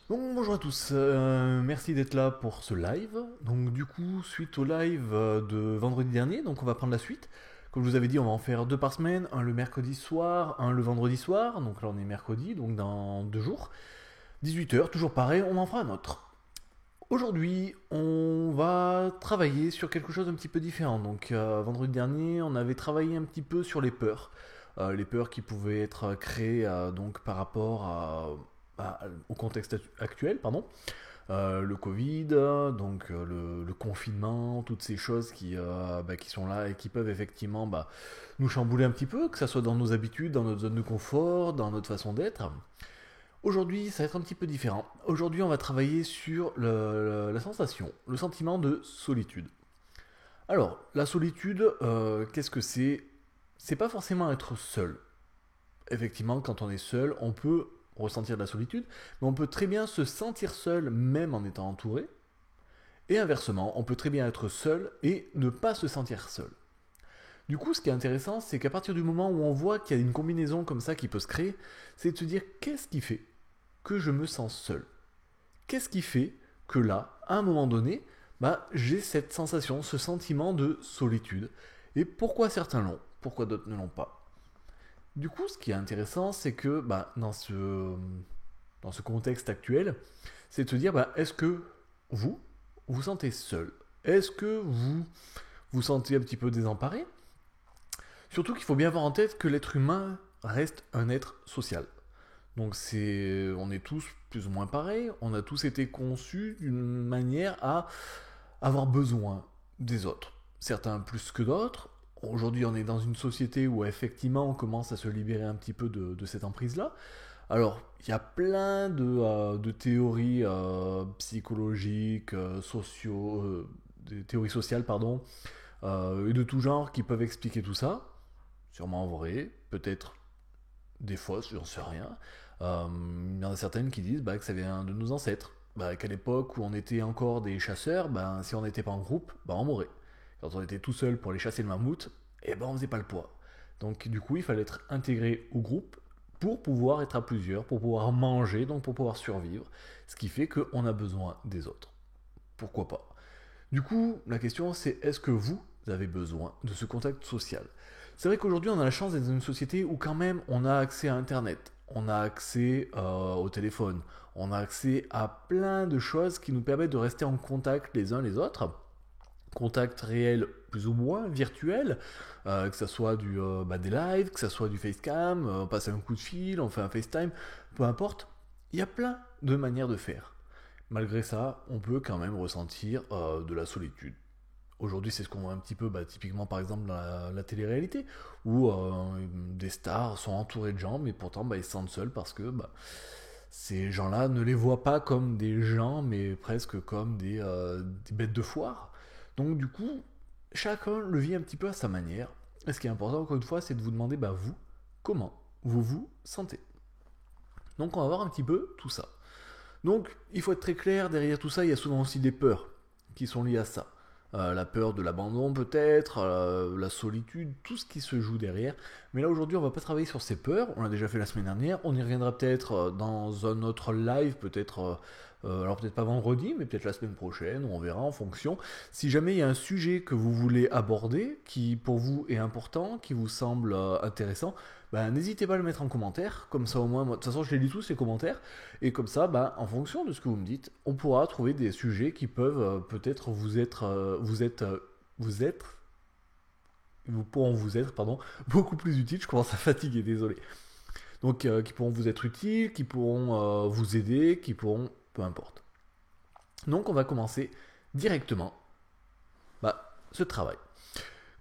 Donc bonjour à tous, merci d'être là pour ce live. Donc du coup, suite au live de vendredi dernier, donc on va prendre la suite. Comme je vous avais dit, on va en faire deux par semaine, un le mercredi soir, un le vendredi soir. Donc là on est mercredi, donc dans 2 jours. 18 h, toujours pareil, on en fera un autre. Aujourd'hui, on va travailler sur quelque chose d'un petit peu différent. Donc vendredi dernier, on avait travaillé un petit peu sur les peurs. Les peurs qui pouvaient être créées donc par rapport au contexte actuel, pardon. Le Covid, donc le confinement, toutes ces choses qui sont là et qui peuvent effectivement nous chambouler un petit peu, que ce soit dans nos habitudes, dans notre zone de confort, dans notre façon d'être. Aujourd'hui, ça va être un petit peu différent. Aujourd'hui, on va travailler sur la sensation, le sentiment de solitude. Alors, la solitude, qu'est-ce que c'est? C'est pas forcément être seul. Effectivement, quand on est seul, on peut ressentir de la solitude, mais on peut très bien se sentir seul même en étant entouré. Et inversement, on peut très bien être seul et ne pas se sentir seul. Du coup, ce qui est intéressant, c'est qu'à partir du moment où on voit qu'il y a une combinaison comme ça qui peut se créer, c'est de se dire qu'est-ce qui fait que je me sens seul? Qu'est-ce qui fait que là, à un moment donné, j'ai cette sensation, ce sentiment de solitude? Et pourquoi certains l'ont? Pourquoi d'autres ne l'ont pas? Du coup, ce qui est intéressant, c'est que dans ce contexte actuel, c'est de se dire, est-ce que vous vous sentez seul? Est-ce que vous vous sentez un petit peu désemparé? Surtout qu'il faut bien avoir en tête que l'être humain reste un être social. Donc on est tous plus ou moins pareils, on a tous été conçus d'une manière à avoir besoin des autres. Certains plus que d'autres. Aujourd'hui, on est dans une société où effectivement on commence à se libérer un petit peu de cette emprise-là. Alors, il y a plein de théories psychologiques, des théories sociales, pardon, et de tout genre qui peuvent expliquer tout ça. Sûrement vrai, peut-être des fausses, j'en sais rien. Il y en a certaines qui disent que ça vient de nos ancêtres. Qu'à l'époque où on était encore des chasseurs, si on n'était pas en groupe, on mourait. Quand on était tout seul pour aller chasser le mammouth, on faisait pas le poids. Donc du coup, il fallait être intégré au groupe pour pouvoir être à plusieurs, pour pouvoir manger, donc pour pouvoir survivre. Ce qui fait qu'on a besoin des autres. Pourquoi pas? Du coup, la question c'est est-ce que vous avez besoin de ce contact social? C'est vrai qu'aujourd'hui on a la chance d'être dans une société où quand même on a accès à Internet, on a accès au téléphone, on a accès à plein de choses qui nous permettent de rester en contact les uns les autres. Contact réel plus ou moins virtuel, que ce soit des lives, que ce soit du facecam, on passe un coup de fil, on fait un FaceTime, peu importe. Il y a plein de manières de faire. Malgré ça, on peut quand même ressentir de la solitude. Aujourd'hui, c'est ce qu'on voit un petit peu, typiquement par exemple dans la télé-réalité, où des stars sont entourées de gens, mais pourtant ils se sentent seuls parce que ces gens-là ne les voient pas comme des gens, mais presque comme des bêtes de foire. Donc du coup, chacun le vit un petit peu à sa manière. Et ce qui est important, encore une fois, c'est de vous demander, vous, comment vous vous sentez. Donc on va voir un petit peu tout ça. Donc, il faut être très clair, derrière tout ça, il y a souvent aussi des peurs qui sont liées à ça. La peur de l'abandon peut-être, la solitude, tout ce qui se joue derrière. Mais là aujourd'hui on va pas travailler sur ces peurs, on l'a déjà fait la semaine dernière, on y reviendra peut-être dans un autre live, peut-être, alors peut-être pas vendredi, mais peut-être la semaine prochaine, on verra en fonction. Si jamais il y a un sujet que vous voulez aborder, qui pour vous est important, qui vous semble intéressant, n'hésitez pas à le mettre en commentaire, comme ça au moins, moi, de toute façon je les lis tous les commentaires, et comme ça, en fonction de ce que vous me dites, on pourra trouver des sujets qui peuvent peut-être vous pourront vous être, pardon, beaucoup plus utiles. Je commence à fatiguer, désolé. Donc, qui pourront vous être utiles, qui pourront vous aider, qui pourront, peu importe. Donc, on va commencer directement ce travail.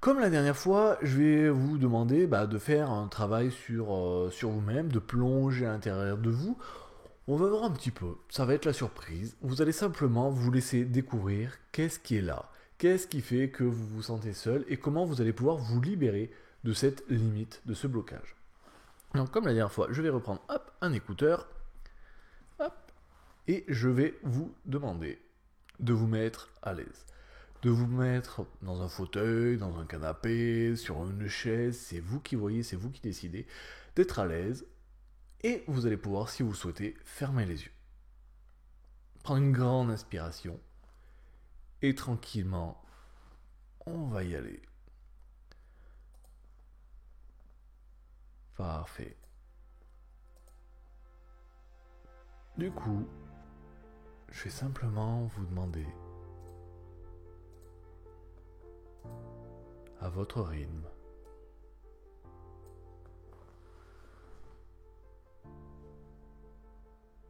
Comme la dernière fois, je vais vous demander de faire un travail sur vous-même, de plonger à l'intérieur de vous. On va voir un petit peu, ça va être la surprise. Vous allez simplement vous laisser découvrir qu'est-ce qui est là, qu'est-ce qui fait que vous vous sentez seul et comment vous allez pouvoir vous libérer de cette limite, de ce blocage. Donc comme la dernière fois, je vais reprendre un écouteur hop, et je vais vous demander de vous mettre à l'aise. De vous mettre dans un fauteuil, dans un canapé, sur une chaise, c'est vous qui voyez, c'est vous qui décidez d'être à l'aise et vous allez pouvoir, si vous le souhaitez, fermer les yeux. prendre une grande inspiration. Et tranquillement, on va y aller. Parfait. Du coup, je vais simplement vous demander, à votre rythme,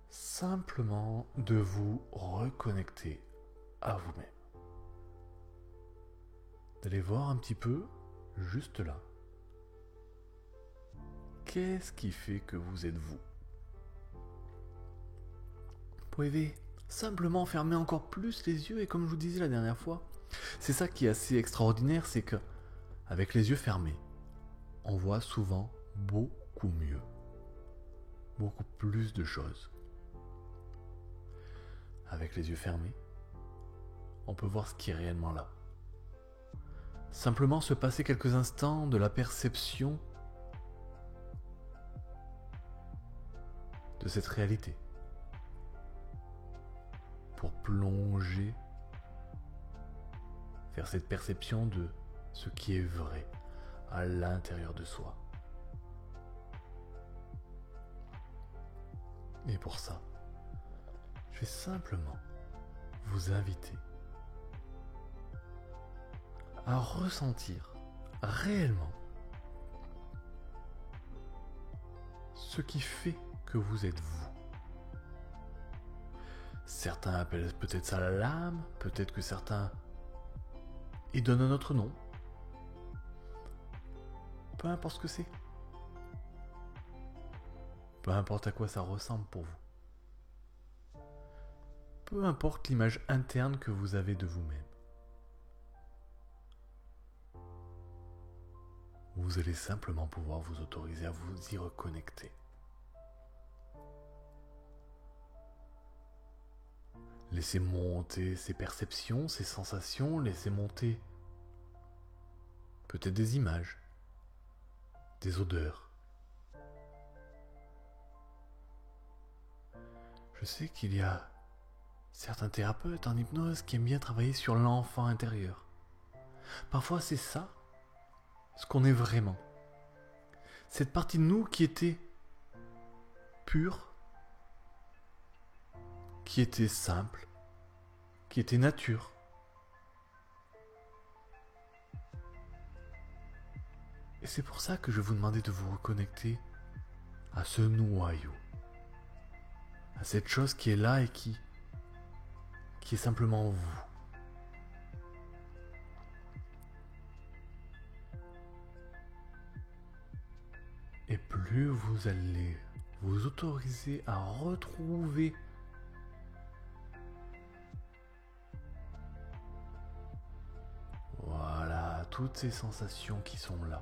simplement de vous reconnecter à vous-même. D'aller voir un petit peu, juste là. Qu'est-ce qui fait que vous êtes vous ? Vous pouvez simplement fermer encore plus les yeux et comme je vous disais la dernière fois, c'est ça qui est assez extraordinaire, c'est que avec les yeux fermés, on voit souvent beaucoup mieux, beaucoup plus de choses. Avec les yeux fermés, on peut voir ce qui est réellement là. Simplement se passer quelques instants de la perception de cette réalité pour plonger vers cette perception de ce qui est vrai à l'intérieur de soi. Et pour ça, je vais simplement vous inviter à ressentir réellement ce qui fait que vous êtes vous. Certains appellent peut-être ça l'âme, peut-être que certains y donnent un autre nom. Peu importe ce que c'est. Peu importe à quoi ça ressemble pour vous. Peu importe l'image interne que vous avez de vous-même. Vous allez simplement pouvoir vous autoriser à vous y reconnecter. Laissez monter ces perceptions, ces sensations, laissez monter peut-être des images, des odeurs. Je sais qu'il y a certains thérapeutes en hypnose qui aiment bien travailler sur l'enfant intérieur. Parfois c'est ça, ce qu'on est vraiment. Cette partie de nous qui était pure, qui était simple, qui était nature. Et c'est pour ça que je vais vous demander de vous reconnecter à ce noyau, à cette chose qui est là et qui est simplement vous. Et plus vous allez vous autoriser à retrouver toutes ces sensations qui sont là.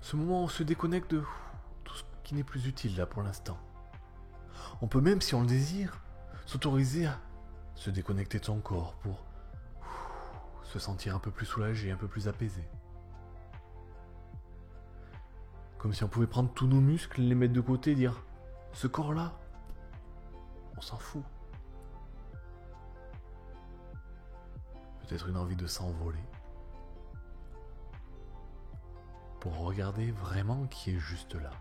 Ce moment où on se déconnecte de tout ce qui n'est plus utile là pour l'instant. On peut même, si on le désire, s'autoriser à se déconnecter de son corps pour se sentir un peu plus soulagé, un peu plus apaisé. Comme si on pouvait prendre tous nos muscles, les mettre de côté et dire « Ce corps-là, on s'en fout. » Peut-être une envie de s'envoler. Pour regarder vraiment qui est juste là.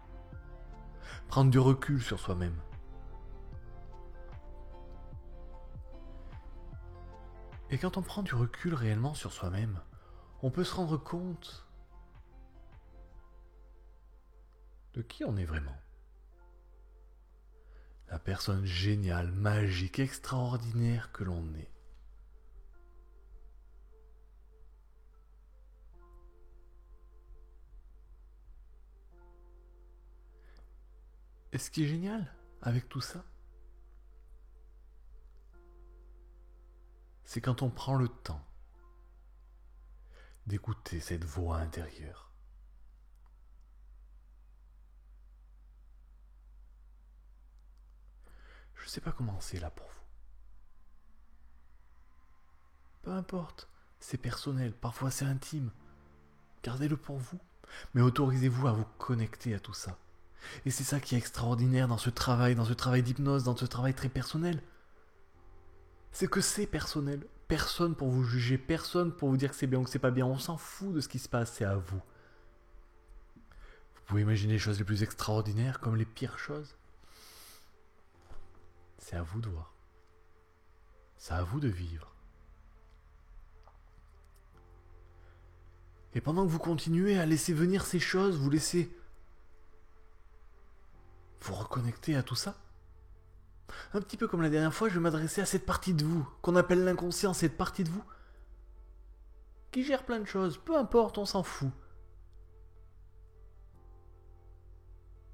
Prendre du recul sur soi-même. Et quand on prend du recul réellement sur soi-même, on peut se rendre compte de qui on est vraiment. La personne géniale, magique, extraordinaire que l'on est. Et ce qui est génial avec tout ça, c'est quand on prend le temps d'écouter cette voix intérieure. Je ne sais pas comment c'est là pour vous. Peu importe, c'est personnel, parfois c'est intime. Gardez-le pour vous, mais autorisez-vous à vous connecter à tout ça. Et c'est ça qui est extraordinaire dans ce travail d'hypnose, dans ce travail très personnel. c'est que c'est personnel. Personne pour vous juger, personne pour vous dire que c'est bien ou que c'est pas bien. On s'en fout de ce qui se passe, c'est à vous. Vous pouvez imaginer les choses les plus extraordinaires comme les pires choses. C'est à vous de voir. C'est à vous de vivre. Et pendant que vous continuez à laisser venir ces choses, vous laissez vous reconnecter à tout ça. Un petit peu comme la dernière fois, je vais m'adresser à cette partie de vous, qu'on appelle l'inconscient, cette partie de vous, qui gère plein de choses, peu importe, on s'en fout.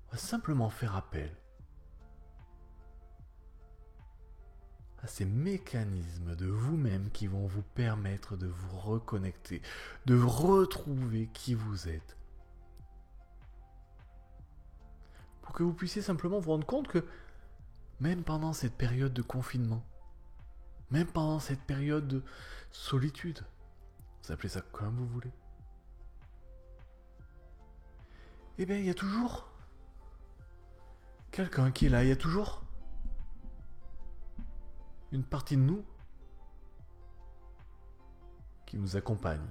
On va simplement faire appel à ces mécanismes de vous-même qui vont vous permettre de vous reconnecter, de retrouver qui vous êtes. Pour que vous puissiez simplement vous rendre compte que même pendant cette période de confinement, même pendant cette période de solitude, vous appelez ça comme vous voulez, eh bien il y a toujours quelqu'un qui est là, il y a toujours une partie de nous qui nous accompagne.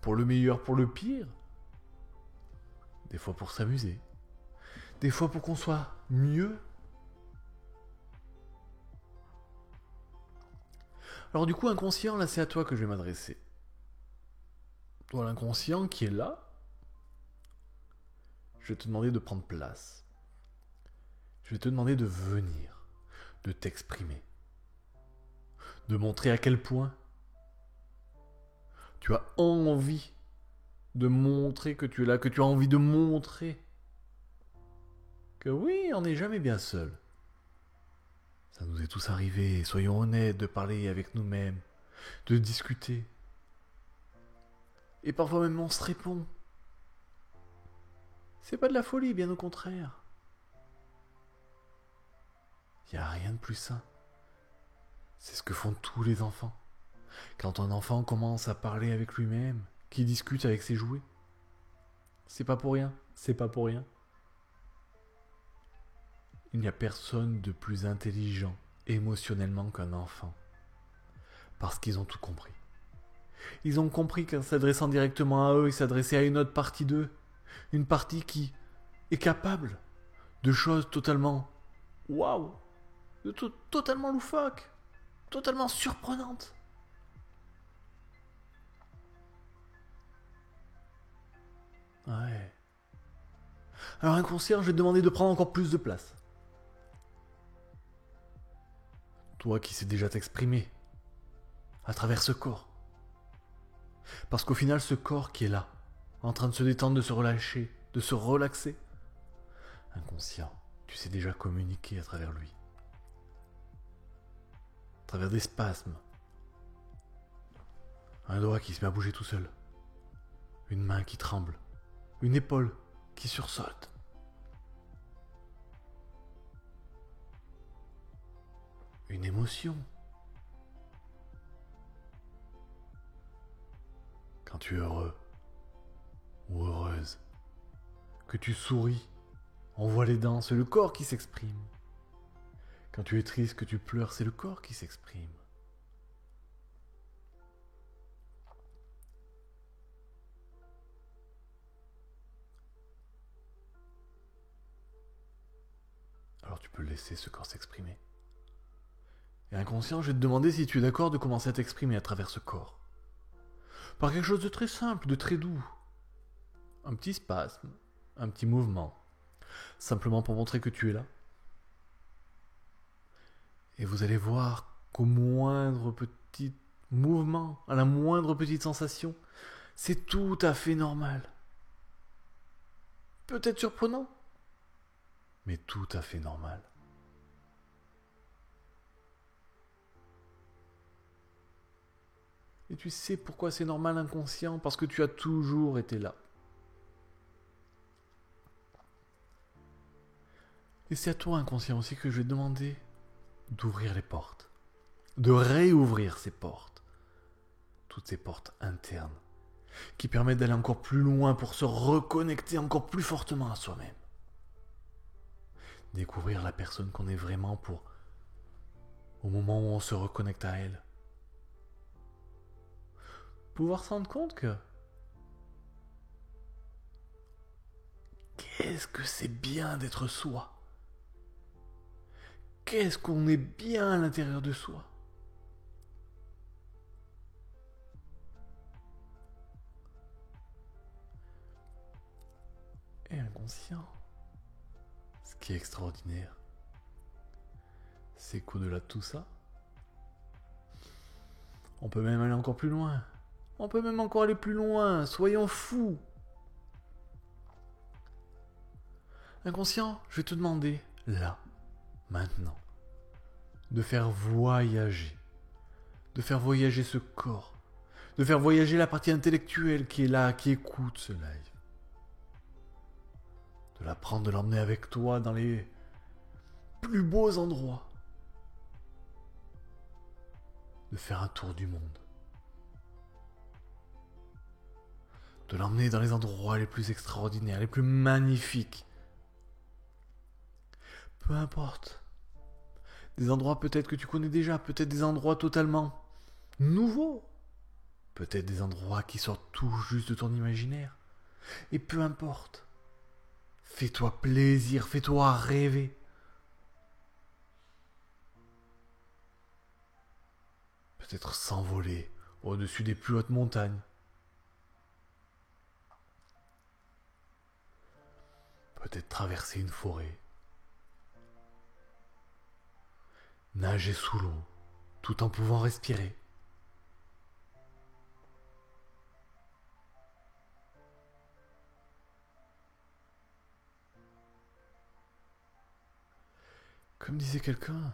Pour le meilleur, pour le pire. Des fois pour s'amuser. Des fois pour qu'on soit mieux. Alors du coup, inconscient, là c'est à toi que je vais m'adresser. Toi l'inconscient qui est là, je vais te demander de prendre place. Je vais te demander de venir, de t'exprimer. De montrer à quel point tu as envie de montrer que tu es là, que tu as envie de montrer que oui, on n'est jamais bien seul. Ça nous est tous arrivé, soyons honnêtes, de parler avec nous-mêmes, de discuter. Et parfois même on se répond. C'est pas de la folie, bien au contraire. Il n'y a rien de plus sain. C'est ce que font tous les enfants. Quand un enfant commence à parler avec lui-même, qu'il discute avec ses jouets, c'est pas pour rien, c'est pas pour rien. Il n'y a personne de plus intelligent émotionnellement qu'un enfant. Parce qu'ils ont tout compris. Ils ont compris qu'en s'adressant directement à eux, ils s'adressaient à une autre partie d'eux. Une partie qui est capable de choses totalement waouh, totalement loufoques, totalement surprenantes. Ouais. Alors inconscient, je vais te demander de prendre encore plus de place. Toi qui sais déjà t'exprimer à travers ce corps. Parce qu'au final, ce corps qui est là, en train de se détendre, de se relâcher, de se relaxer, inconscient, tu sais déjà communiquer à travers lui. À travers des spasmes. Un doigt qui se met à bouger tout seul. Une main qui tremble. Une épaule qui sursaute. Une émotion. Quand tu es heureux ou heureuse, que tu souris, on voit les dents, c'est le corps qui s'exprime. Quand tu es triste, que tu pleures, c'est le corps qui s'exprime. Alors tu peux laisser ce corps s'exprimer. Et inconscient, je vais te demander si tu es d'accord de commencer à t'exprimer à travers ce corps. Par quelque chose de très simple, de très doux. Un petit spasme, un petit mouvement. Simplement pour montrer que tu es là. Et vous allez voir qu'au moindre petit mouvement, à la moindre petite sensation, c'est tout à fait normal. Peut-être surprenant, mais tout à fait normal. Et tu sais pourquoi c'est normal, inconscient? Parce que tu as toujours été là. Et c'est à toi, inconscient aussi, que je vais te demander d'ouvrir les portes. De réouvrir ces portes. Toutes ces portes internes. Qui permettent d'aller encore plus loin pour se reconnecter encore plus fortement à soi-même. Découvrir la personne qu'on est vraiment pour au moment où on se reconnecte à elle. Pouvoir se rendre compte que qu'est-ce que c'est bien d'être soi. Qu'est-ce qu'on est bien à l'intérieur de soi. Et inconscient, ce qui est extraordinaire, c'est qu'au-delà de tout ça, on peut même aller encore plus loin. On peut même encore aller plus loin. Soyons fous. Inconscient, je vais te demander, là, maintenant, de faire voyager. De faire voyager ce corps. De faire voyager la partie intellectuelle qui est là, qui écoute ce live. De la prendre, de l'emmener avec toi dans les plus beaux endroits. De faire un tour du monde. De l'emmener dans les endroits les plus extraordinaires, les plus magnifiques. Peu importe. Des endroits peut-être que tu connais déjà, peut-être des endroits totalement nouveaux. Peut-être des endroits qui sortent tout juste de ton imaginaire. Et peu importe. Fais-toi plaisir, fais-toi rêver. Peut-être s'envoler au-dessus des plus hautes montagnes. Peut-être traverser une forêt. Nager sous l'eau, tout en pouvant respirer. Comme disait quelqu'un,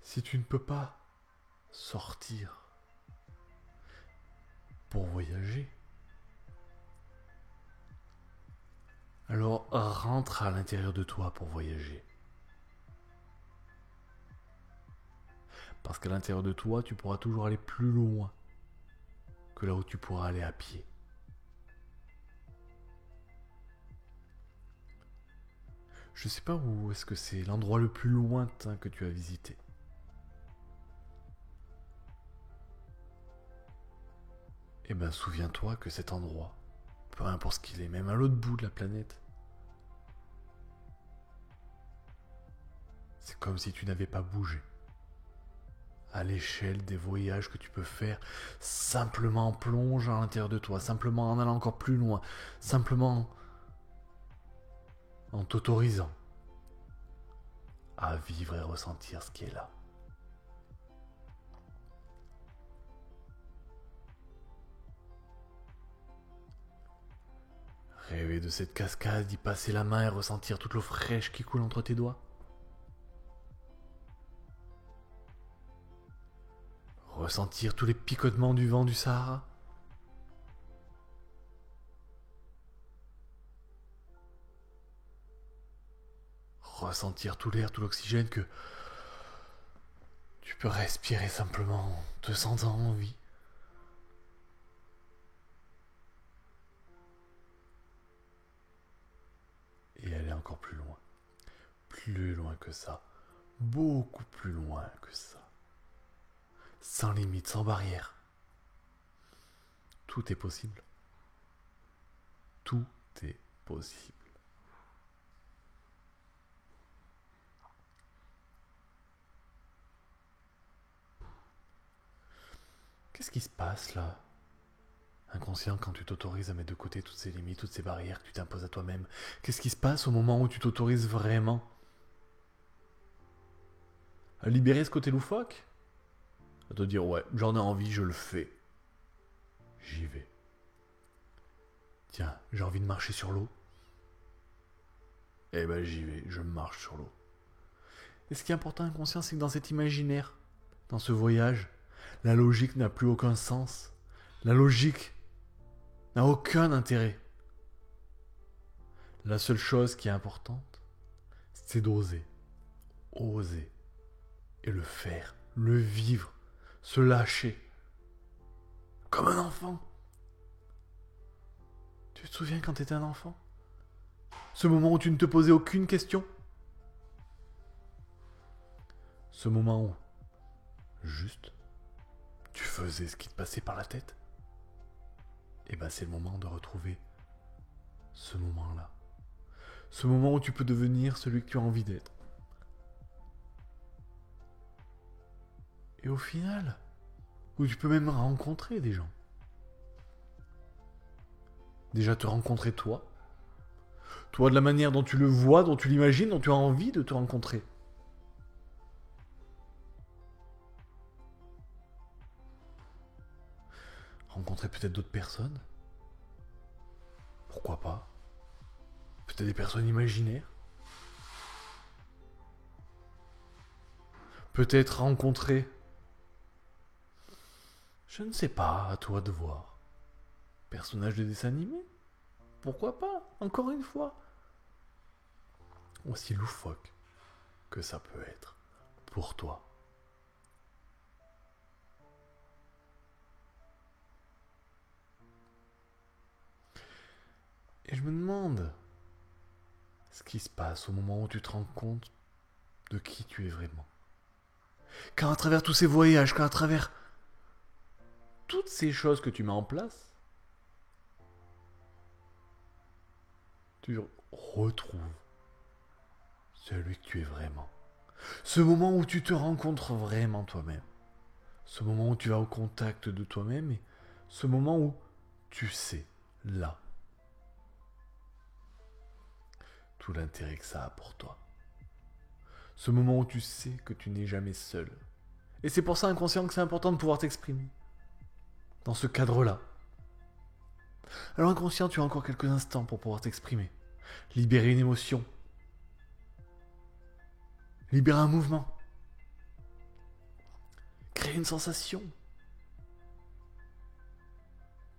si tu ne peux pas sortir pour voyager, alors rentre à l'intérieur de toi pour voyager. Parce qu'à l'intérieur de toi, tu pourras toujours aller plus loin que là où tu pourras aller à pied. Je sais pas où est-ce que c'est l'endroit le plus lointain que tu as visité. Eh ben, souviens-toi que cet endroit, peu importe ce qu'il est, même à l'autre bout de la planète, c'est comme si tu n'avais pas bougé. À l'échelle des voyages que tu peux faire simplement en plongeant à l'intérieur de toi, simplement en allant encore plus loin, simplement en t'autorisant à vivre et ressentir ce qui est là. Rêver de cette cascade, d'y passer la main et ressentir toute l'eau fraîche qui coule entre tes doigts. Ressentir tous les picotements du vent du Sahara. Ressentir tout l'air, tout l'oxygène que tu peux respirer simplement en te sentant en vie. Et aller encore plus loin. Plus loin que ça. Beaucoup plus loin que ça. Sans limite, sans barrière. Tout est possible. Tout est possible. Qu'est-ce qui se passe là, inconscient, quand tu t'autorises à mettre de côté toutes ces limites, toutes ces barrières que tu t'imposes à toi-même? Qu'est-ce qui se passe au moment où tu t'autorises vraiment à libérer ce côté loufoque? À te dire, ouais, j'en ai envie, je le fais. J'y vais. Tiens, j'ai envie de marcher sur l'eau. Eh ben j'y vais, je marche sur l'eau. Et ce qui est important, inconscient, c'est que dans cet imaginaire, dans ce voyage, la logique n'a plus aucun sens. La logique n'a aucun intérêt. La seule chose qui est importante, c'est d'oser. Oser. Et le faire. Le vivre. Se lâcher. Comme un enfant. Tu te souviens quand tu étais un enfant? Ce moment où tu ne te posais aucune question? Ce moment où, juste, tu faisais ce qui te passait par la tête, et ben c'est le moment de retrouver ce moment-là. Ce moment où tu peux devenir celui que tu as envie d'être. Et au final, où tu peux même rencontrer des gens. Déjà te rencontrer toi. Toi de la manière dont tu le vois, dont tu l'imagines, dont tu as envie de te rencontrer. Rencontrer peut-être d'autres personnes. Pourquoi pas? Peut-être des personnes imaginaires. Peut-être rencontrer... Je ne sais pas, à toi de voir. Personnage de dessin animé? Pourquoi pas? Encore une fois. Aussi loufoque que ça peut être pour toi. Et je me demande ce qui se passe au moment où tu te rends compte de qui tu es vraiment. Quand à travers tous ces voyages, quand à travers toutes ces choses que tu mets en place, tu retrouves celui que tu es vraiment. Ce moment où tu te rencontres vraiment toi-même. Ce moment où tu vas au contact de toi-même et ce moment où tu sais, là, tout l'intérêt que ça a pour toi. Ce moment où tu sais que tu n'es jamais seul. Et c'est pour ça, inconscient, que c'est important de pouvoir t'exprimer. Dans ce cadre-là. Alors, inconscient, tu as encore quelques instants pour pouvoir t'exprimer. Libérer une émotion. Libérer un mouvement. Créer une sensation.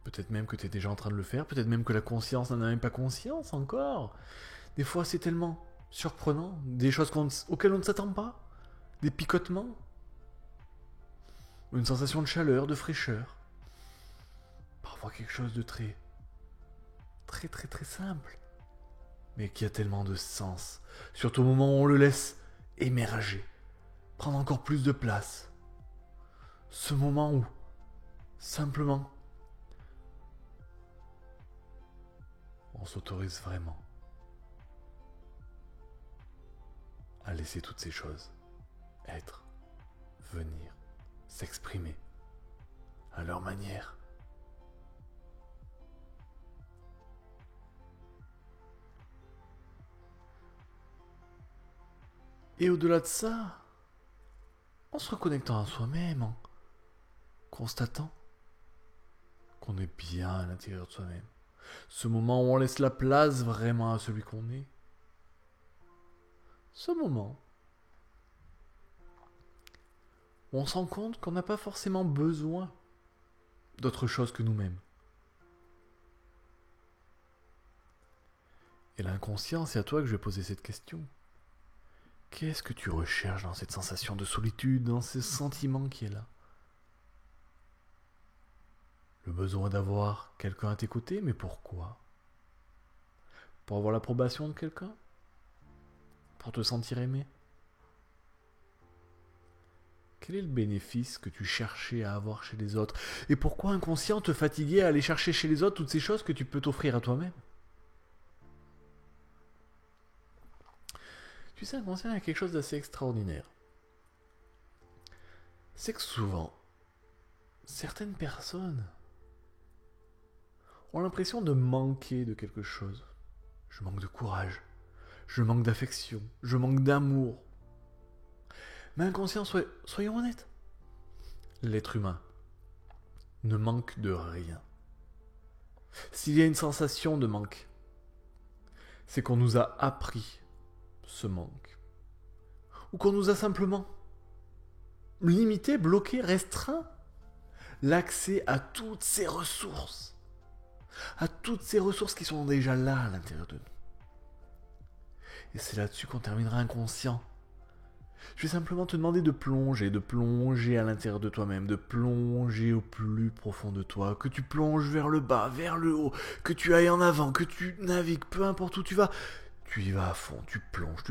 Peut-être même que tu es déjà en train de le faire. Peut-être même que la conscience n'en a même pas conscience encore. Des fois, c'est tellement surprenant. Des choses auxquelles on ne s'attend pas. Des picotements. Une sensation de chaleur, de fraîcheur. Parfois quelque chose de très simple. Mais qui a tellement de sens. Surtout au moment où on le laisse émerger. Prendre encore plus de place. Ce moment où, simplement, on s'autorise vraiment à laisser toutes ces choses être, venir, s'exprimer à leur manière. Et au-delà de ça, en se reconnectant à soi-même, en constatant qu'on est bien à l'intérieur de soi-même. Ce moment où on laisse la place vraiment à celui qu'on est. Ce moment où on se rend compte qu'on n'a pas forcément besoin d'autre chose que nous-mêmes. Et l'inconscient, c'est à toi que je vais poser cette question. Qu'est-ce que tu recherches dans cette sensation de solitude, dans ce sentiment qui est là? Le besoin d'avoir quelqu'un à tes côtés, mais pourquoi? Pour avoir l'approbation de quelqu'un? Pour te sentir aimé? Quel est le bénéfice que tu cherchais à avoir chez les autres? Et pourquoi, inconscient, te fatiguer à aller chercher chez les autres toutes ces choses que tu peux t'offrir à toi-même? Tu sais, inconscient, il y a quelque chose d'assez extraordinaire. C'est que souvent, certaines personnes ont l'impression de manquer de quelque chose. Je manque de courage, je manque d'affection, je manque d'amour. Mais inconscient, soyons honnêtes. L'être humain ne manque de rien. S'il y a une sensation de manque, c'est qu'on nous a appris ce manque. Ou qu'on nous a simplement limité, bloqué, restreint l'accès à toutes ces ressources. À toutes ces ressources qui sont déjà là à l'intérieur de nous. Et c'est là-dessus qu'on terminera inconscient. Je vais simplement te demander de plonger à l'intérieur de toi-même, de plonger au plus profond de toi, que tu plonges vers le bas, vers le haut, que tu ailles en avant, que tu navigues, peu importe où tu vas. Tu y vas à fond, tu plonges.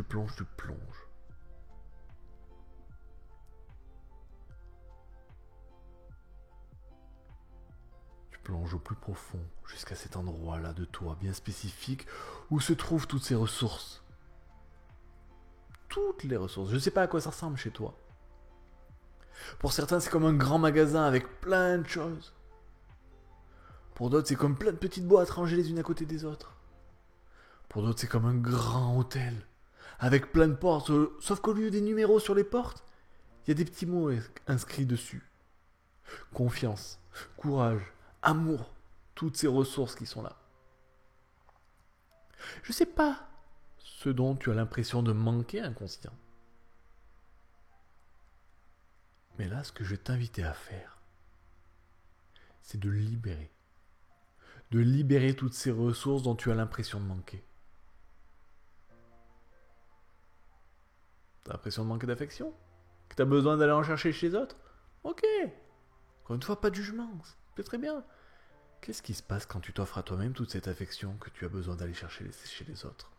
plonge au plus profond, jusqu'à cet endroit-là de toi, bien spécifique, où se trouvent toutes ces ressources. Toutes les ressources. Je ne sais pas à quoi ça ressemble chez toi. Pour certains, c'est comme un grand magasin avec plein de choses. Pour d'autres, c'est comme plein de petites boîtes rangées les unes à côté des autres. Pour d'autres, c'est comme un grand hôtel, avec plein de portes, sauf qu'au lieu des numéros sur les portes, il y a des petits mots inscrits dessus. Confiance, courage, amour, toutes ces ressources qui sont là. Je sais pas ce dont tu as l'impression de manquer, inconscient. Mais là, ce que je vais t'inviter à faire, c'est de libérer. De libérer toutes ces ressources dont tu as l'impression de manquer. T'as l'impression de manquer d'affection? Que t'as besoin d'aller en chercher chez les autres? Ok. Encore une fois, pas de jugement. C'est très bien. Qu'est-ce qui se passe quand tu t'offres à toi-même toute cette affection que tu as besoin d'aller chercher chez les autres?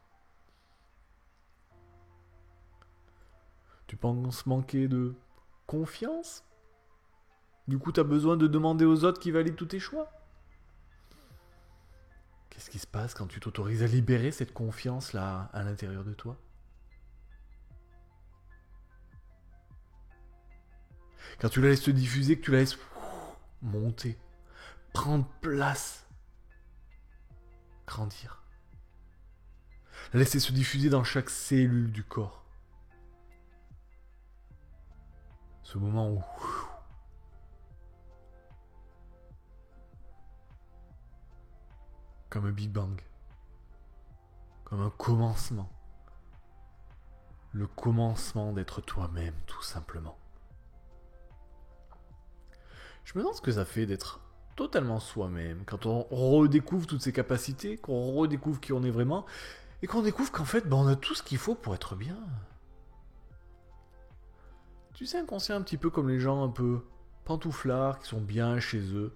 Tu penses manquer de confiance? Du coup, tu as besoin de demander aux autres qui valident tous tes choix? Qu'est-ce qui se passe quand tu t'autorises à libérer cette confiance-là à l'intérieur de toi? Quand tu la laisses te diffuser, que tu la laisses monter, prendre place, grandir. La laisser se diffuser dans chaque cellule du corps. Ce moment où comme un Big Bang, comme un commencement. Le commencement d'être toi-même, tout simplement. Je me demande ce que ça fait d'être totalement soi-même, quand on redécouvre toutes ses capacités, qu'on redécouvre qui on est vraiment, et qu'on découvre qu'en fait, on a tout ce qu'il faut pour être bien. Tu sais, inconscient un petit peu comme les gens un peu pantouflards, qui sont bien chez eux,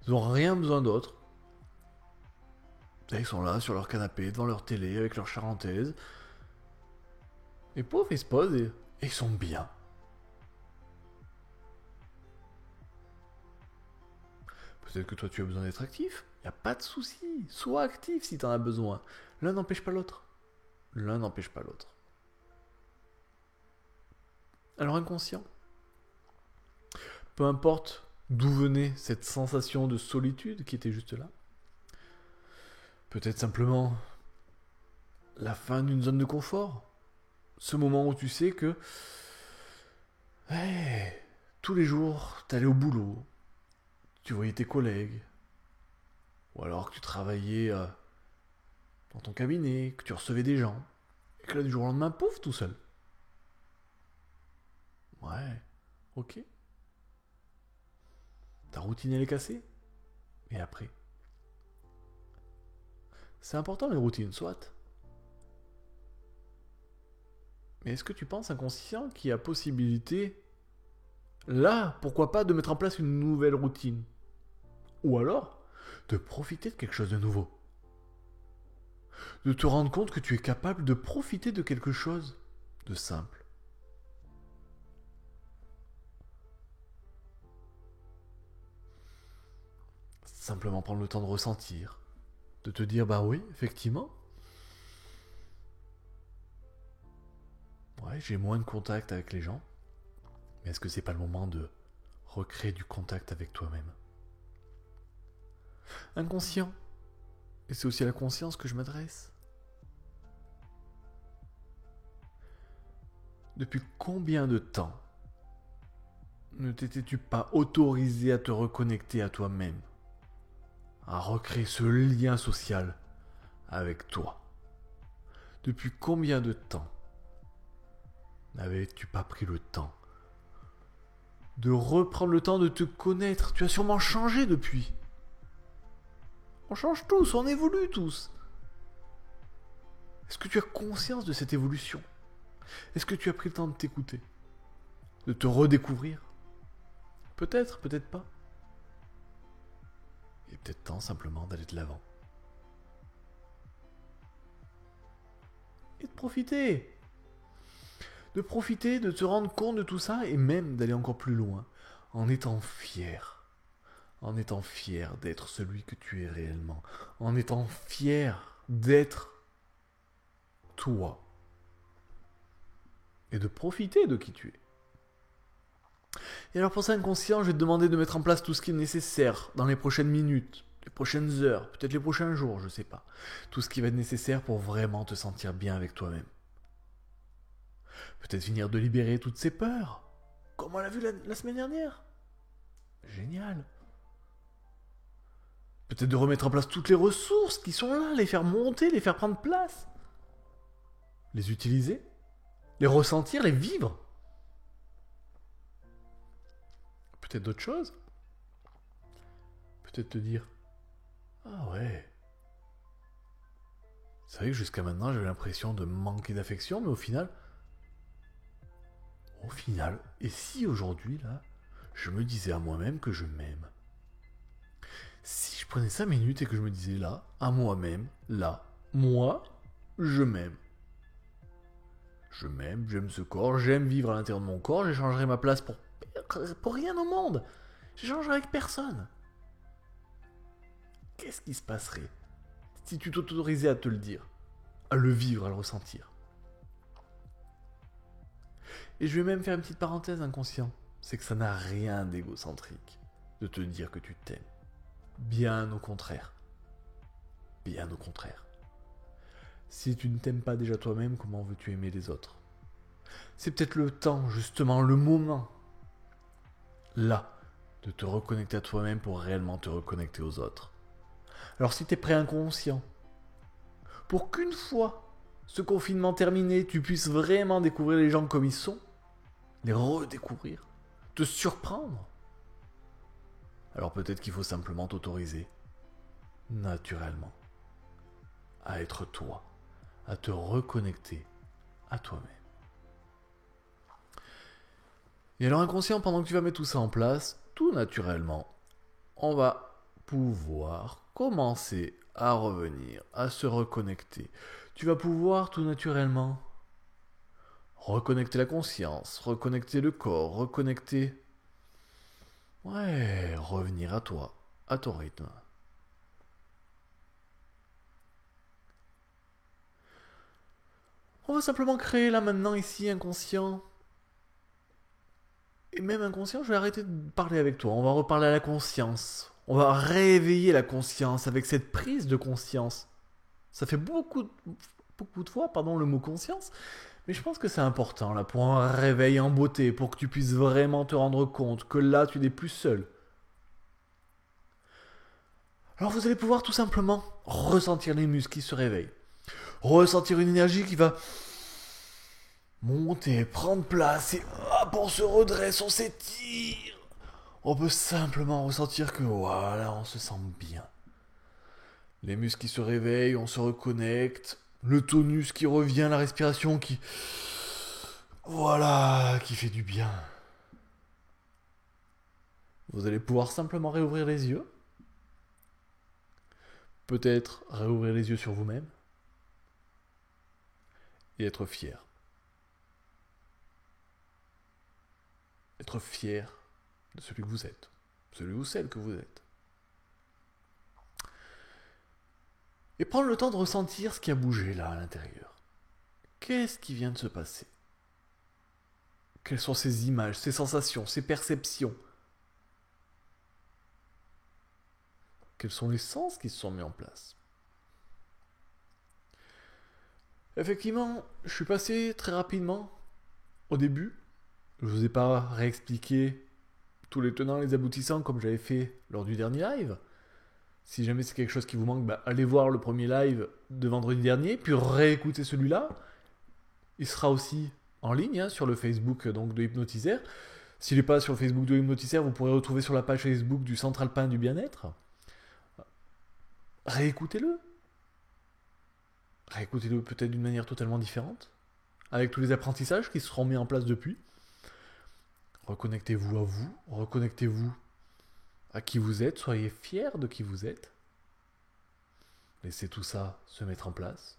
ils n'ont rien besoin d'autre. Ils sont là, sur leur canapé, devant leur télé, avec leur charentaise. Et pauvres, ils se posent et ils sont bien. Peut-être que toi, tu as besoin d'être actif. Il n'y a pas de souci. Sois actif si tu en as besoin. L'un n'empêche pas l'autre. L'un n'empêche pas l'autre. Alors, inconscient. Peu importe d'où venait cette sensation de solitude qui était juste là. Peut-être simplement la fin d'une zone de confort. Ce moment où tu sais que tous les jours, tu allais au boulot, tu voyais tes collègues, ou alors que tu travaillais dans ton cabinet, que tu recevais des gens, et que là, du jour au lendemain, pouf, tout seul. Ouais, ok. Ta routine, elle est cassée. Et après? C'est important les routines, soit. Mais est-ce que tu penses, inconscient, qu'il y a possibilité, là, pourquoi pas, de mettre en place une nouvelle routine? Ou alors, de profiter de quelque chose de nouveau? De te rendre compte que tu es capable de profiter de quelque chose de simple. Simplement prendre le temps de ressentir, de te dire, bah oui, effectivement, ouais, j'ai moins de contact avec les gens, mais est-ce que c'est pas le moment de recréer du contact avec toi-même? Inconscient, et c'est aussi à la conscience que je m'adresse. Depuis combien de temps ne t'étais-tu pas autorisé à te reconnecter à toi-même, à recréer ce lien social avec toi? Depuis combien de temps n'avais-tu pas pris le temps de reprendre le temps de te connaître? Tu as sûrement changé depuis. On change tous, on évolue tous. Est-ce que tu as conscience de cette évolution? Est-ce que tu as pris le temps de t'écouter? De te redécouvrir? Peut-être, peut-être pas. Il est peut-être temps simplement d'aller de l'avant. Et de profiter. De profiter, de te rendre compte de tout ça et même d'aller encore plus loin en étant fier. en étant fier d'être celui que tu es réellement, en étant fier d'être toi et de profiter de qui tu es. Et alors pour ça, inconscient, je vais te demander de mettre en place tout ce qui est nécessaire dans les prochaines minutes, les prochaines heures, peut-être les prochains jours, je sais pas. Tout ce qui va être nécessaire pour vraiment te sentir bien avec toi-même. Peut-être finir de libérer toutes ces peurs, comme on l'a vu la semaine dernière. Génial. Peut-être de remettre en place toutes les ressources qui sont là, les faire monter, les faire prendre place. Les utiliser, les ressentir, les vivre. Peut-être d'autres choses. Peut-être te dire, ah ouais. C'est vrai que jusqu'à maintenant, j'avais l'impression de manquer d'affection, mais au final, et si aujourd'hui, là, je me disais à moi-même que je m'aime? Si je prenais 5 minutes et que je me disais là, à moi-même, là, moi, je m'aime. Je m'aime, j'aime ce corps, j'aime vivre à l'intérieur de mon corps, j'échangerai ma place pour rien au monde. J'échangerai avec personne. Qu'est-ce qui se passerait si tu t'autorisais à te le dire, à le vivre, à le ressentir? Et je vais même faire une petite parenthèse inconscient. C'est que ça n'a rien d'égocentrique de te dire que tu t'aimes. Bien au contraire. Bien au contraire. Si tu ne t'aimes pas déjà toi-même, comment veux-tu aimer les autres? C'est peut-être le temps, justement, le moment, là, de te reconnecter à toi-même pour réellement te reconnecter aux autres. Alors si tu es prêt inconscient, pour qu'une fois ce confinement terminé, tu puisses vraiment découvrir les gens comme ils sont, les redécouvrir, te surprendre, alors peut-être qu'il faut simplement t'autoriser, naturellement, à être toi, à te reconnecter à toi-même. Et alors inconscient, pendant que tu vas mettre tout ça en place, tout naturellement, on va pouvoir commencer à revenir, à se reconnecter. Tu vas pouvoir tout naturellement reconnecter la conscience, reconnecter le corps, reconnecter... Ouais, revenir à toi, à ton rythme. On va simplement créer là maintenant ici inconscient. Et même inconscient, je vais arrêter de parler avec toi. On va reparler à la conscience. On va réveiller la conscience avec cette prise de conscience. Ça fait beaucoup de fois, le mot conscience. Mais je pense que c'est important là pour un réveil en beauté, pour que tu puisses vraiment te rendre compte que là tu n'es plus seul. Alors vous allez pouvoir tout simplement ressentir les muscles qui se réveillent. Ressentir une énergie qui va monter, prendre place et hop, on se redresse, on s'étire. On peut simplement ressentir que voilà, on se sent bien. Les muscles qui se réveillent, on se reconnecte. Le tonus qui revient, la respiration qui... Voilà, qui fait du bien. Vous allez pouvoir simplement réouvrir les yeux. Peut-être réouvrir les yeux sur vous-même. Et être fier. Être fier de celui que vous êtes. Celui ou celle que vous êtes. Et prendre le temps de ressentir ce qui a bougé là à l'intérieur. Qu'est-ce qui vient de se passer? Quelles sont ces images, ces sensations, ces perceptions? Quels sont les sens qui se sont mis en place? Effectivement, je suis passé très rapidement au début. Je ne vous ai pas réexpliqué tous les tenants et les aboutissants comme j'avais fait lors du dernier live. Si jamais c'est quelque chose qui vous manque, allez voir le premier live de vendredi dernier, puis réécoutez celui-là. Il sera aussi en ligne sur le Facebook donc, de Hypnotiseur. S'il n'est pas sur le Facebook de Hypnotiseur, vous pourrez retrouver sur la page Facebook du Centre Alpin du Bien-être. Réécoutez-le. Réécoutez-le peut-être d'une manière totalement différente, avec tous les apprentissages qui seront mis en place depuis. Reconnectez-vous à vous, reconnectez-vous à qui vous êtes, soyez fiers de qui vous êtes. Laissez tout ça se mettre en place.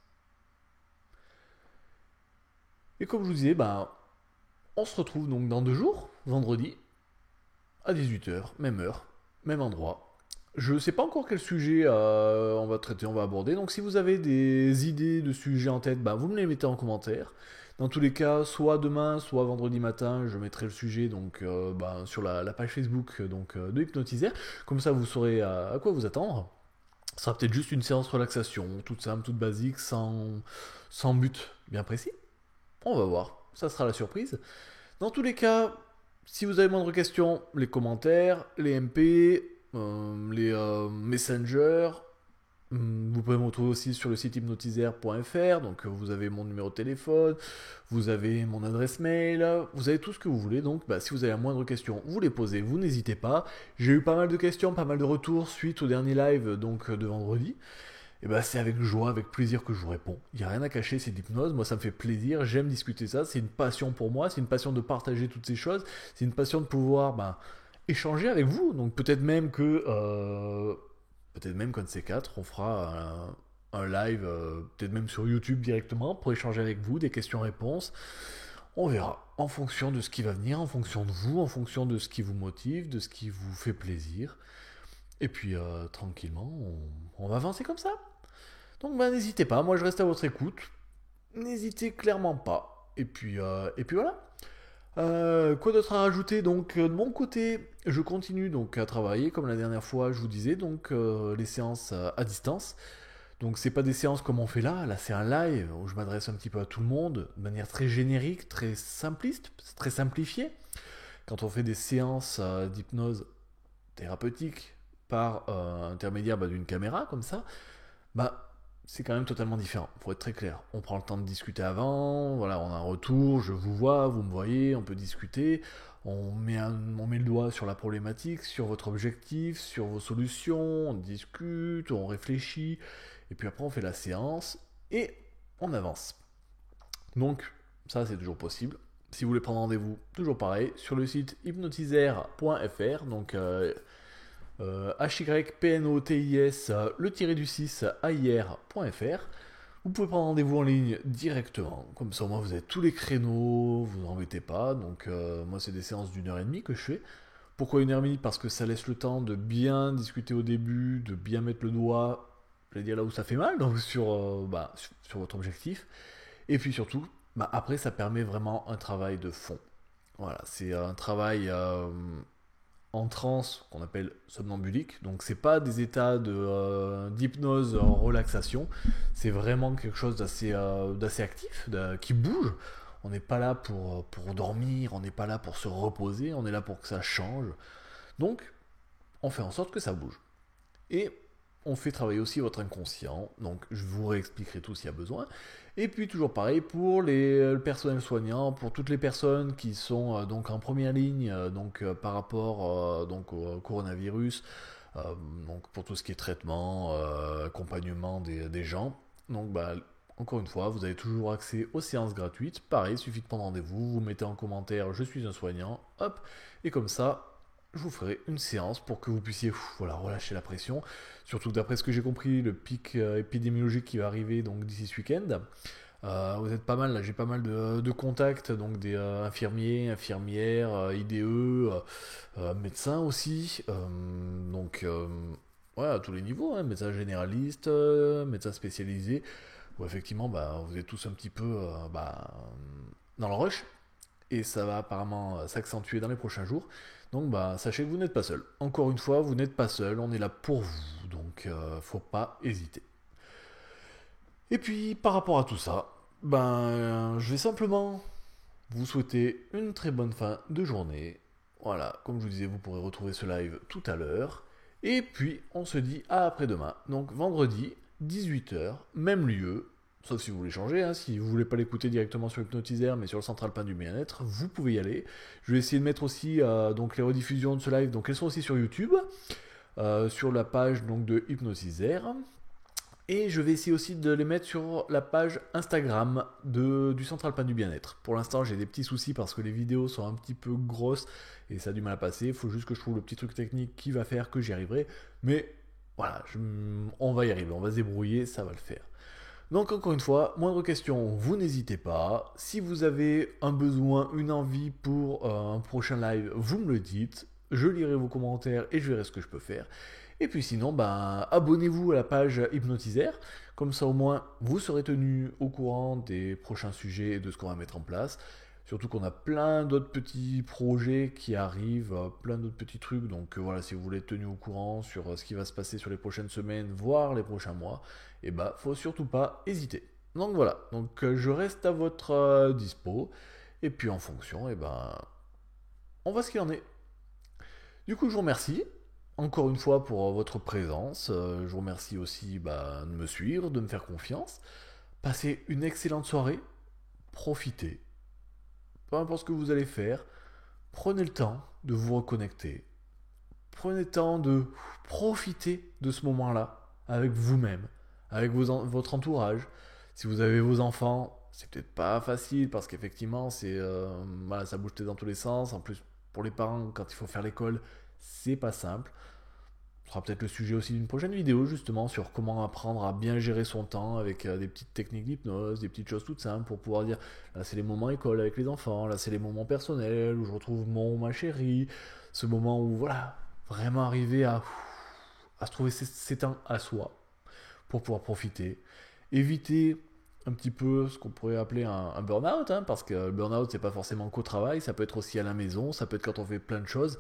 Et comme je vous disais, on se retrouve donc dans 2 jours, vendredi, à 18h, même heure, même endroit. Je ne sais pas encore quel sujet on va traiter, on va aborder. Donc si vous avez des idées de sujets en tête, vous me les mettez en commentaire. Dans tous les cas, soit demain, soit vendredi matin, je mettrai le sujet sur la page Facebook de Hypnotisaire. Comme ça, vous saurez à quoi vous attendre. Ce sera peut-être juste une séance relaxation, toute simple, toute basique, sans but bien précis. On va voir, ça sera la surprise. Dans tous les cas, si vous avez moindre question, les commentaires, les MP, les Messenger. Vous pouvez me retrouver aussi sur le site hypnotisaire.fr. Donc vous avez mon numéro de téléphone, vous avez mon adresse mail, vous avez tout ce que vous voulez. Donc si vous avez la moindre question, vous les posez, vous n'hésitez pas. J'ai eu pas mal de questions, pas mal de retours suite au dernier live de vendredi. Et c'est avec joie, avec plaisir que je vous réponds. Il n'y a rien à cacher, c'est de l'hypnose. Moi, ça me fait plaisir, j'aime discuter ça. C'est une passion pour moi, c'est une passion de partager toutes ces choses. C'est une passion de pouvoir échanger avec vous. Donc peut-être même qu'un de ces quatre, on fera un live, peut-être même sur YouTube directement, pour échanger avec vous, des questions-réponses. On verra, en fonction de ce qui va venir, en fonction de vous, en fonction de ce qui vous motive, de ce qui vous fait plaisir. Et puis, tranquillement, on va avancer comme ça. Donc, n'hésitez pas, moi je reste à votre écoute. N'hésitez clairement pas. Et puis voilà. Quoi d'autre à rajouter? Donc de mon côté, je continue à travailler comme la dernière fois je vous disais, les séances à distance. Donc c'est pas des séances comme on fait là c'est un live où je m'adresse un petit peu à tout le monde de manière très générique, très simpliste, très simplifiée. Quand on fait des séances d'hypnose thérapeutique par intermédiaire d'une caméra comme ça, c'est quand même totalement différent, faut être très clair. On prend le temps de discuter avant, voilà, on a un retour, je vous vois, vous me voyez, on peut discuter, on met le doigt sur la problématique, sur votre objectif, sur vos solutions, on discute, on réfléchit, et puis après on fait la séance, et on avance. Donc, ça c'est toujours possible. Si vous voulez prendre rendez-vous, toujours pareil, sur le site hypnotisaire.fr, donc HYPNOTIS, le tiré du 6 AIR.fr. Vous pouvez prendre rendez-vous en ligne directement. Comme ça, au moins, vous avez tous les créneaux, vous n'embêtez pas. Donc, moi, c'est des séances d'1h30 que je fais. Pourquoi 1h30? Parce que ça laisse le temps de bien discuter au début, de bien mettre le doigt, je vais dire là où ça fait mal, donc sur votre objectif. Et puis surtout, après, ça permet vraiment un travail de fond. Voilà, c'est un travail en transe qu'on appelle somnambulique. Donc c'est pas des états d'hypnose en relaxation, c'est vraiment quelque chose d'assez actif, qui bouge. On n'est pas là pour dormir, on n'est pas là pour se reposer, on est là pour que ça change. Donc on fait en sorte que ça bouge. Et on fait travailler aussi votre inconscient, donc je vous réexpliquerai tout s'il y a besoin. Et puis toujours pareil pour le personnel soignant, pour toutes les personnes qui sont en première ligne par rapport au coronavirus, donc pour tout ce qui est traitement, accompagnement des gens. Donc encore une fois, vous avez toujours accès aux séances gratuites. Pareil, il suffit de prendre rendez-vous, vous mettez en commentaire je suis un soignant, hop, et comme ça je vous ferai une séance pour que vous puissiez relâcher la pression. Surtout d'après ce que j'ai compris, le pic épidémiologique qui va arriver d'ici ce week-end. Vous êtes pas mal, là j'ai pas mal de contacts, donc des infirmiers, infirmières, IDE, médecins aussi. À tous les niveaux, médecins généralistes, médecins spécialisés, où effectivement vous êtes tous un petit peu dans le rush. Et ça va apparemment s'accentuer dans les prochains jours. Donc sachez que vous n'êtes pas seul. Encore une fois, vous n'êtes pas seul, on est là pour vous, donc faut pas hésiter. Et puis par rapport à tout ça, je vais simplement vous souhaiter une très bonne fin de journée. Voilà, comme je vous disais, vous pourrez retrouver ce live tout à l'heure. Et puis on se dit à après-demain, donc vendredi, 18h, même lieu. Sauf si vous voulez changer, si vous voulez pas l'écouter directement sur Hypnotisaire, mais sur le Central Pain du Bien-être, vous pouvez y aller. Je vais essayer de mettre aussi les rediffusions de ce live, donc elles sont aussi sur YouTube, sur la page de Hypnotisaire. Et je vais essayer aussi de les mettre sur la page Instagram du Central Pain du Bien-être. Pour l'instant, j'ai des petits soucis parce que les vidéos sont un petit peu grosses et ça a du mal à passer. Il faut juste que je trouve le petit truc technique qui va faire que j'y arriverai. Mais voilà, on va y arriver, on va se débrouiller, ça va le faire. Donc encore une fois, moindre question, vous n'hésitez pas. Si vous avez un besoin, une envie pour un prochain live, vous me le dites. je lirai vos commentaires et je verrai ce que je peux faire. Et puis sinon, ben, abonnez-vous à la page Hypnotiseur, comme ça au moins vous serez tenu au courant des prochains sujets et de ce qu'on va mettre en place. Surtout qu'on a plein d'autres petits projets qui arrivent, plein d'autres petits trucs. Donc voilà, si vous voulez être tenu au courant sur ce qui va se passer sur les prochaines semaines, voire les prochains mois, et ben faut surtout pas hésiter. Donc voilà, donc je reste à votre dispo. Et puis en fonction, et ben on voit ce qu'il en est. Du coup, je vous remercie encore une fois pour votre présence. Je vous remercie aussi de me suivre, de me faire confiance. Passez une excellente soirée. Profitez. Peu importe ce que vous allez faire, prenez le temps de vous reconnecter. Prenez le temps de profiter de ce moment-là avec vous-même, avec votre entourage. Si vous avez vos enfants, c'est peut-être pas facile parce qu'effectivement, ça bouge dans tous les sens. En plus, pour les parents, quand il faut faire l'école, c'est pas simple. Ce sera peut-être le sujet aussi d'une prochaine vidéo justement sur comment apprendre à bien gérer son temps avec des petites techniques d'hypnose, des petites choses toutes simples pour pouvoir dire là c'est les moments école avec les enfants, là c'est les moments personnels où je retrouve ma chérie, ce moment où voilà, vraiment arriver à se trouver ses temps à soi pour pouvoir profiter, éviter un petit peu ce qu'on pourrait appeler un burn-out, hein, parce que le burn-out c'est pas forcément qu'au travail, ça peut être aussi à la maison, ça peut être quand on fait plein de choses.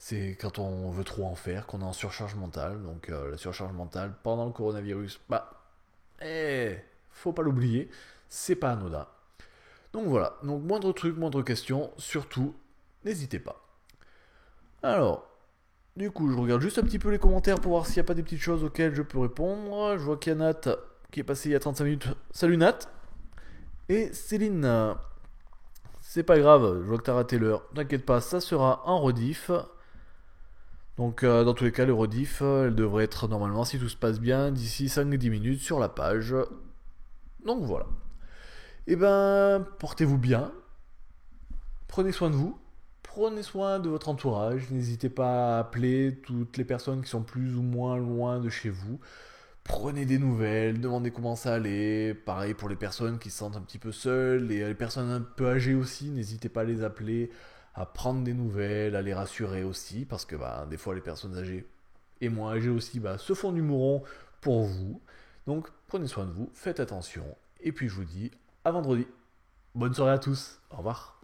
C'est quand on veut trop en faire, qu'on est en surcharge mentale. Donc la surcharge mentale pendant le coronavirus, faut pas l'oublier, c'est pas anodin. Donc voilà, donc moindre truc, moindre question, surtout, n'hésitez pas. Alors, du coup, je regarde juste un petit peu les commentaires pour voir s'il n'y a pas des petites choses auxquelles je peux répondre. Je vois qu'il y a Nat qui est passé il y a 35 minutes. Salut Nat. Et Céline, c'est pas grave, je vois que t'as raté l'heure. T'inquiète pas, ça sera en rediff. Donc dans tous les cas, le rediff, elle devrait être normalement, si tout se passe bien, d'ici 5-10 minutes sur la page. Donc voilà. Et ben, portez-vous bien. Prenez soin de vous. Prenez soin de votre entourage. N'hésitez pas à appeler toutes les personnes qui sont plus ou moins loin de chez vous. Prenez des nouvelles, demandez comment ça allait. Pareil pour les personnes qui se sentent un petit peu seules et les personnes un peu âgées aussi. N'hésitez pas à les appeler, à prendre des nouvelles, à les rassurer aussi, parce que des fois les personnes âgées et moins âgées aussi se font du mouron pour vous. Donc prenez soin de vous, faites attention, et puis je vous dis à vendredi. Bonne soirée à tous, au revoir.